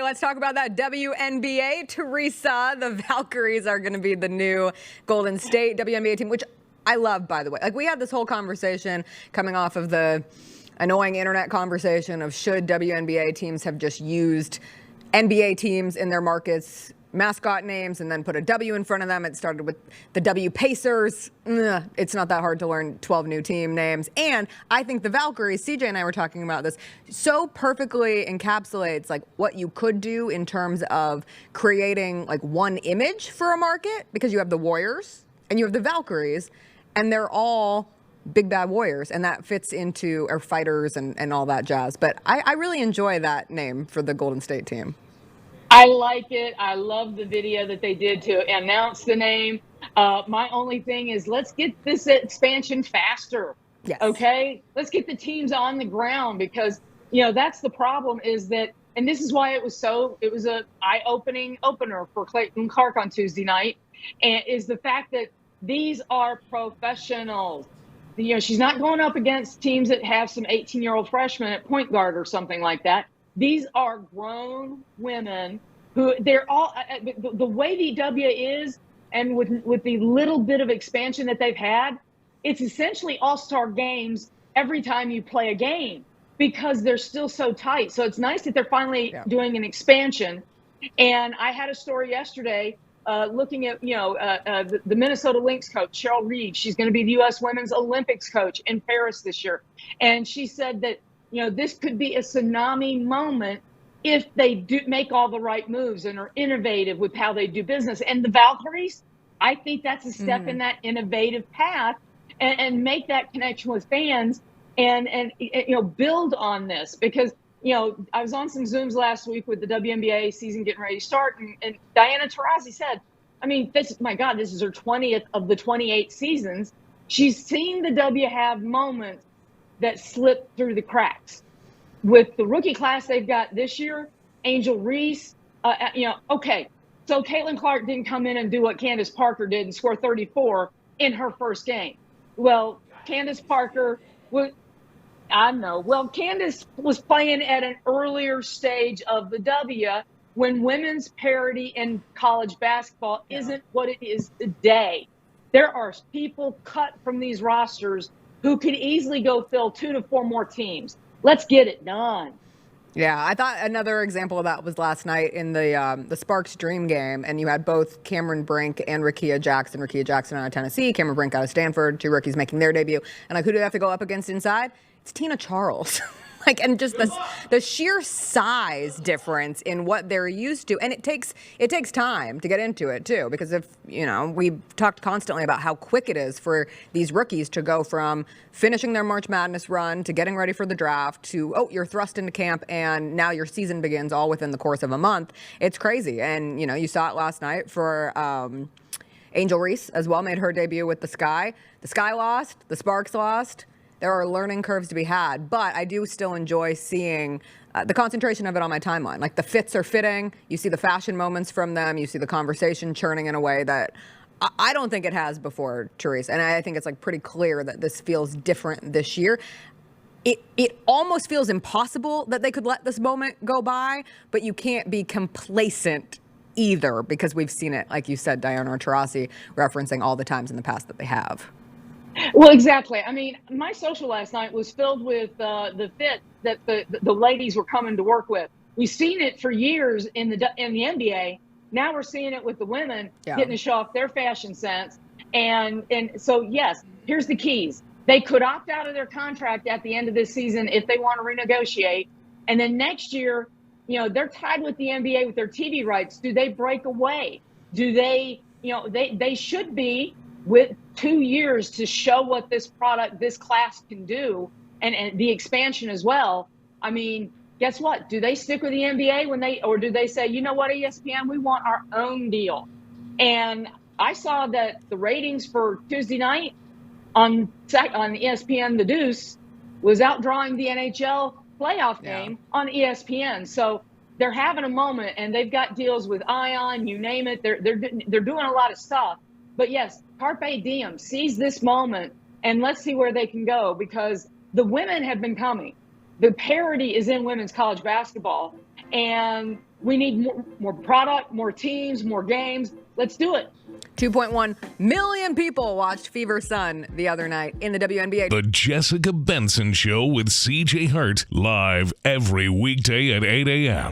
let's talk about that WNBA. Teresa, the Valkyries are going to be the new Golden State WNBA team, which I love, by the way. Like, we had this whole conversation coming off of the annoying internet conversation of should WNBA teams have just used NBA teams in their markets mascot names and then put a W in front of them. It started with the W Pacers. It's not that hard to learn 12 new team names. And I think the Valkyries, CJ and I were talking about this, so perfectly encapsulates like what you could do in terms of creating like one image for a market, because you have the Warriors and you have the Valkyries and they're all big bad warriors, and that fits into our fighters and all that jazz. But I really enjoy that name for the Golden State team. I like it. I love the video that they did to announce the name. My only thing is, let's get this expansion faster. Yes. Okay? Let's get the teams on the ground, because, you know, that's the problem, is that, and this is why it was a eye-opening opener for Clayton Clark on Tuesday night, and is the fact that these are professionals. You know, she's not going up against teams that have some 18-year-old freshmen at point guard or something like that. These are grown women who they're all the way the W is, and with the little bit of expansion that they've had, it's essentially all-star games every time you play a game, because they're still so tight. So it's nice that they're finally doing an expansion. And I had a story yesterday looking at, the Minnesota Lynx coach, Cheryl Reed. She's going to be the U.S. Women's Olympics coach in Paris this year. And she said that, this could be a tsunami moment if they do make all the right moves and are innovative with how they do business. And the Valkyries, I think that's a step in that innovative path, and make that connection with fans and build on this. Because, I was on some Zooms last week with the WNBA season getting ready to start, and Diana Taurasi said, this is her 20th of the 28 seasons. She's seen the W have moments that slip through the cracks. With the rookie class they've got this year, Angel Reese, okay, so Caitlin Clark didn't come in and do what Candace Parker did and score 34 in her first game. Well, Candace Parker Candace was playing at an earlier stage of the W, when women's parity in college basketball isn't what it is today. There are people cut from these rosters who could easily go fill 2 to 4 more teams. Let's get it done. Yeah, I thought another example of that was last night in the Sparks Dream game, and you had both Cameron Brink and Rickea Jackson. Rickea Jackson out of Tennessee, Cameron Brink out of Stanford, 2 rookies making their debut. And who do they have to go up against inside? It's Tina Charles. And just the sheer size difference in what they're used to. And it takes time to get into it too, because we've talked constantly about how quick it is for these rookies to go from finishing their March Madness run to getting ready for the draft to, you're thrust into camp and now your season begins all within the course of a month. It's crazy. And, you saw it last night for Angel Reese as well, made her debut with the Sky. The Sky lost, the Sparks lost. There are learning curves to be had, but I do still enjoy seeing the concentration of it on my timeline. Like, the fits are fitting. You see the fashion moments from them. You see the conversation churning in a way that I don't think it has before, Teresa. And I think it's pretty clear that this feels different this year. It almost feels impossible that they could let this moment go by, but you can't be complacent either, because we've seen it, like you said, Diana Taurasi referencing all the times in the past that they have. Well, exactly. My social last night was filled with the fit that the ladies were coming to work with. We've seen it for years in the NBA. Now we're seeing it with the women getting to show off their fashion sense. And so, yes, here's the keys. They could opt out of their contract at the end of this season if they want to renegotiate. And then next year, they're tied with the NBA with their TV rights. Do they break away? Do they, they should be with 2 years to show what this class can do, and the expansion as well. Guess what? Do they stick with the NBA or do they say, you know what, ESPN, we want our own deal? And I saw that the ratings for Tuesday night on ESPN, The Deuce, was outdrawing the NHL playoff game on ESPN. So they're having a moment, and they've got deals with Ion, you name it. They're doing a lot of stuff. But yes, carpe diem, seize this moment, and let's see where they can go, because the women have been coming. The parity is in women's college basketball, and we need more product, more teams, more games. Let's do it. 2.1 million people watched Fever Sun the other night in the WNBA. The Jessica Benson Show with CJ Hart, live every weekday at 8 a.m.